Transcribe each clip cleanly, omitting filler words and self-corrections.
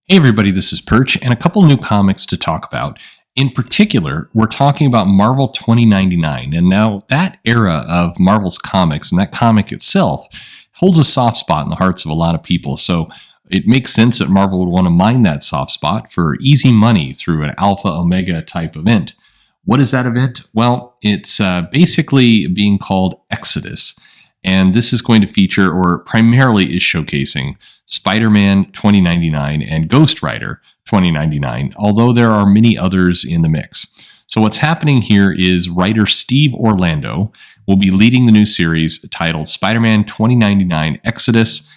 Hey everybody, this is Perch, and a couple new comics to talk about. In particular, we're talking about Marvel 2099, and now that era of Marvel's comics and that comic itself holds a soft spot in the hearts of a lot of people. So it makes sense that Marvel would want to mine that soft spot for easy money through an Alpha Omega type event. What is that event? Well, it's basically being called Exodus. And this is going to feature, or primarily is showcasing, Spider-Man 2099 and Ghost Rider 2099, although there are many others in the mix. So what's happening here is writer Steve Orlando will be leading the new series titled Spider-Man 2099 Exodus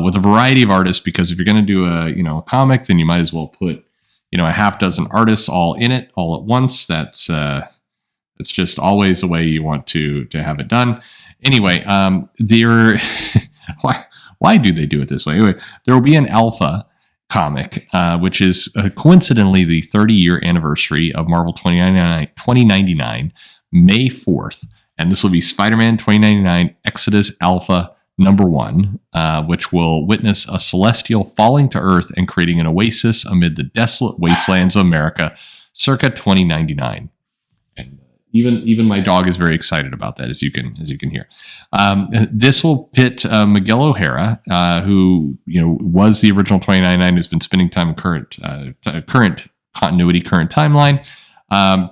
with a variety of artists, because if you're going to do a comic, then you might as well put a half dozen artists all in it all at once. That's just always the way you want to have it done. Anyway, why do they do it this way? Anyway, there will be an Alpha comic, which is coincidentally the 30-year anniversary of Marvel 2099, May 4th. And this will be Spider-Man 2099 Exodus Alpha #1, which will witness a celestial falling to Earth and creating an oasis amid the desolate wastelands of America, circa 2099. And even my dog is very excited about that, as you can hear. This will pit Miguel O'Hara, who was the original 2099, who's been spending time in current continuity, current timeline,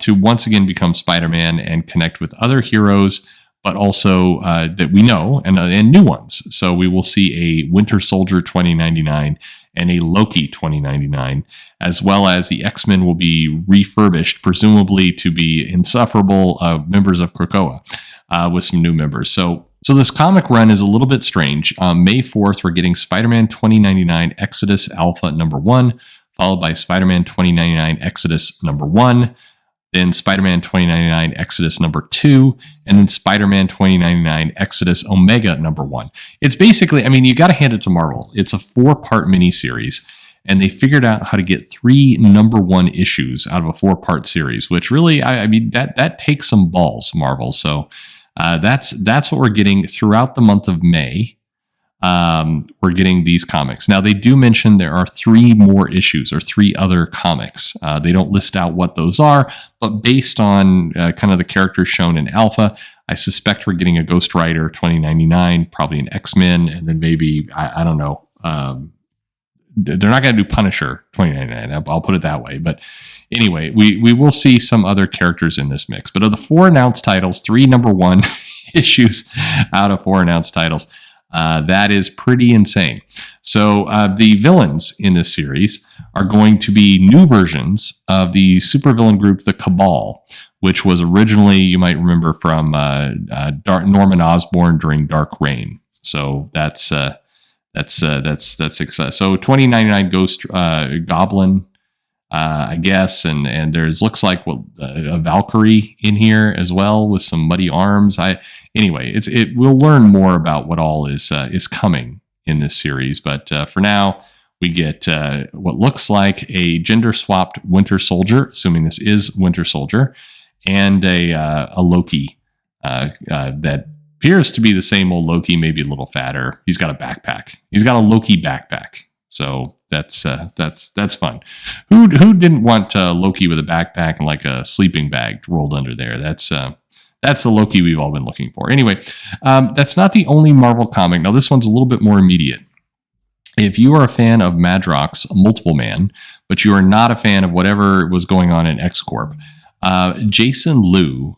to once again become Spider-Man and connect with other heroes, but also that we know and new ones. So we will see a Winter Soldier 2099 and a Loki 2099, as well as the X-Men will be refurbished, presumably to be insufferable members of Krakoa, with some new members. So this comic run is a little bit strange. May 4th, we're getting Spider-Man 2099 Exodus Alpha #1, followed by Spider-Man 2099 Exodus #1, then Spider-Man 2099 Exodus #2, and then Spider-Man 2099 Exodus Omega #1. It's basically, you got to hand it to Marvel. It's a 4-part miniseries, and they figured out how to get 3 #1 issues out of a 4-part series, which really, that takes some balls, Marvel. So that's what we're getting throughout the month of May. We're getting these comics. Now, they do mention there are 3 more issues or 3 other comics. They don't list out what those are, but based on kind of the characters shown in Alpha, I suspect we're getting a Ghost Rider 2099, probably an X-Men, and then maybe, I don't know, they're not going to do Punisher 2099, I'll put it that way. But anyway, we will see some other characters in this mix. But of the 4 announced titles, 3 #1 issues out of 4 announced titles, that is pretty insane. So the villains in this series are going to be new versions of the supervillain group, the Cabal, which was originally, you might remember, from Norman Osborn during Dark Reign. So that's success. So 2099 Ghost Goblin, I guess, and there's looks like a Valkyrie in here as well with some muddy arms. Anyway, we'll learn more about what all is coming in this series, but for now we get what looks like a gender swapped Winter Soldier, assuming this is Winter Soldier, and a Loki that appears to be the same old Loki, maybe a little fatter. He's got a backpack. He's got a Loki backpack. So that's fun. Who didn't want Loki with a backpack and like a sleeping bag rolled under there? That's the Loki we've all been looking for. Anyway, that's not the only Marvel comic. Now this one's a little bit more immediate. If you are a fan of Madrox, Multiple Man, but you are not a fan of whatever was going on in X-Corp, Jason Liu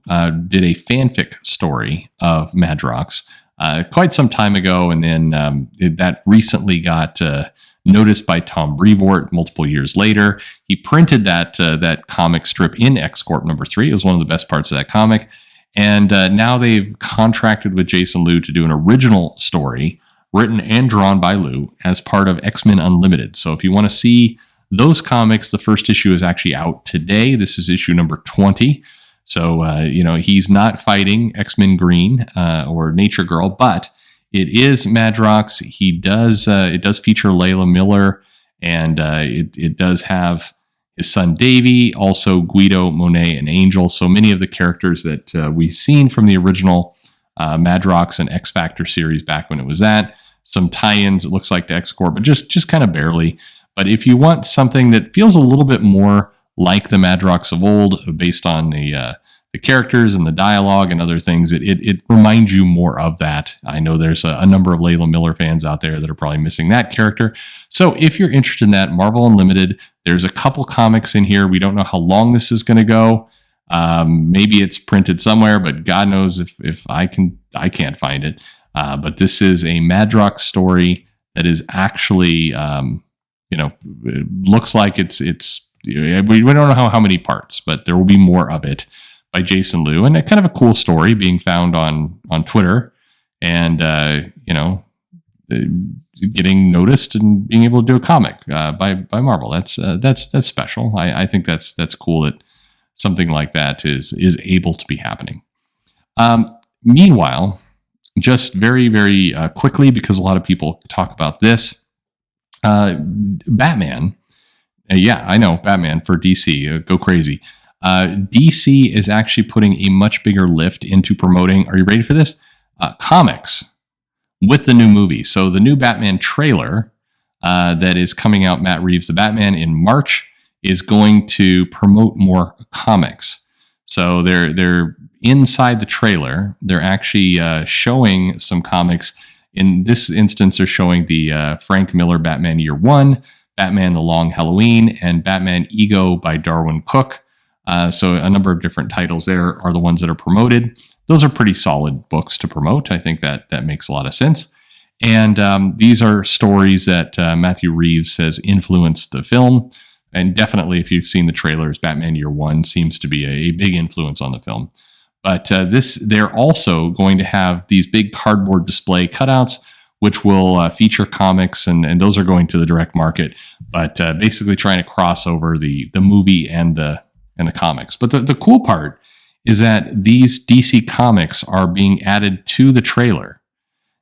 did a fanfic story of Madrox quite some time ago, and then that recently got noticed by Tom Brevoort multiple years later. He printed that comic strip in X-Corp #3. It was one of the best parts of that comic. And now they've contracted with Jason Liu to do an original story written and drawn by Liu as part of X-Men Unlimited. So if you want to see those comics, the first issue is actually out today. This is issue number 20. So, he's not fighting X-Men Green or Nature Girl, but it is Madrox. It does feature Layla Miller, and it does have his son Davey, also Guido, Monet, and Angel. So many of the characters that we've seen from the original Madrox and X Factor series back when it was that. Some tie-ins, it looks like, to X-Corp, but just kind of barely. But if you want something that feels a little bit more like the Madrox of old, based on the characters and the dialogue and other things, it reminds you more of that. I know there's a number of Layla Miller fans out there that are probably missing that character. So if you're interested in that, Marvel Unlimited, there's a couple comics in here. We don't know how long this is going to go. Maybe it's printed somewhere, but God knows if I can't find it. But this is a Madrox story that is actually, it looks like it's. We don't know how many parts, but there will be more of it by Jason Liu, and kind of a cool story being found on Twitter, and getting noticed and being able to do a comic by Marvel. That's special. I think that's cool that something like that is able to be happening. Meanwhile, just very, very quickly, because a lot of people talk about this, Batman. Yeah, I know, Batman for DC. Go crazy. DC is actually putting a much bigger lift into promoting, are you ready for this? Comics with the new movie. So the new Batman trailer that is coming out, Matt Reeves' The Batman, in March, is going to promote more comics. So they're inside the trailer. They're actually showing some comics. In this instance, they're showing the Frank Miller Batman Year One, Batman The Long Halloween, and Batman Ego by Darwin Cook. So a number of different titles there are the ones that are promoted. Those are pretty solid books to promote. I think that makes a lot of sense. And these are stories that Matthew Reeves has influenced the film. And definitely, if you've seen the trailers, Batman Year One seems to be a big influence on the film. But they're also going to have these big cardboard display cutouts, which will feature comics, and those are going to the direct market. But basically trying to cross over the movie and the comics. But the cool part is that these DC comics are being added to the trailer.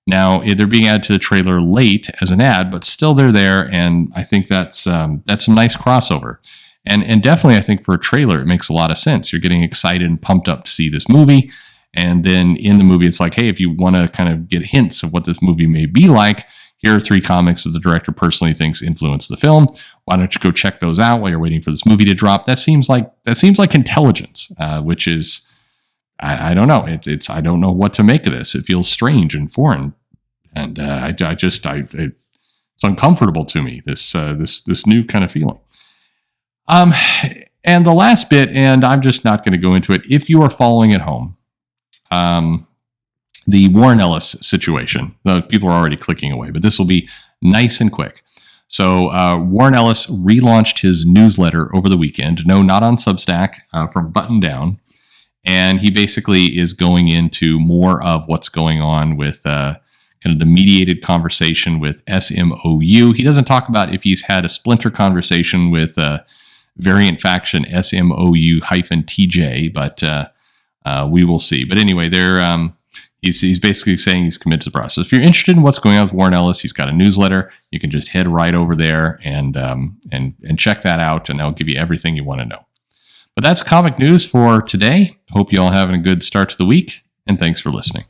Now, they're being added to the trailer late as an ad, but still they're there, and I think that's some nice crossover. And definitely, I think for a trailer, it makes a lot of sense. You're getting excited and pumped up to see this movie, and then in the movie, it's like, hey, if you want to kind of get hints of what this movie may be like, here are 3 comics that the director personally thinks influenced the film. Why don't you go check those out while you're waiting for this movie to drop? That seems like intelligence, which is, I don't know. It's I don't know what to make of this. It feels strange and foreign, and it's uncomfortable to me. This new kind of feeling. And the last bit, and I'm just not going to go into it. If you are following at home, the Warren Ellis situation. People are already clicking away, but this will be nice and quick. So Warren Ellis relaunched his newsletter over the weekend. No, not on Substack, from Button Down. And he basically is going into more of what's going on with kind of the mediated conversation with SMOU. He doesn't talk about if he's had a splinter conversation with variant faction SMOU-TJ, but we will see. But anyway, he's basically saying he's committed to the process. If you're interested in what's going on with Warren Ellis, he's got a newsletter. You can just head right over there and check that out, and that'll give you everything you want to know. But that's comic news for today. Hope you all having a good start to the week, and thanks for listening.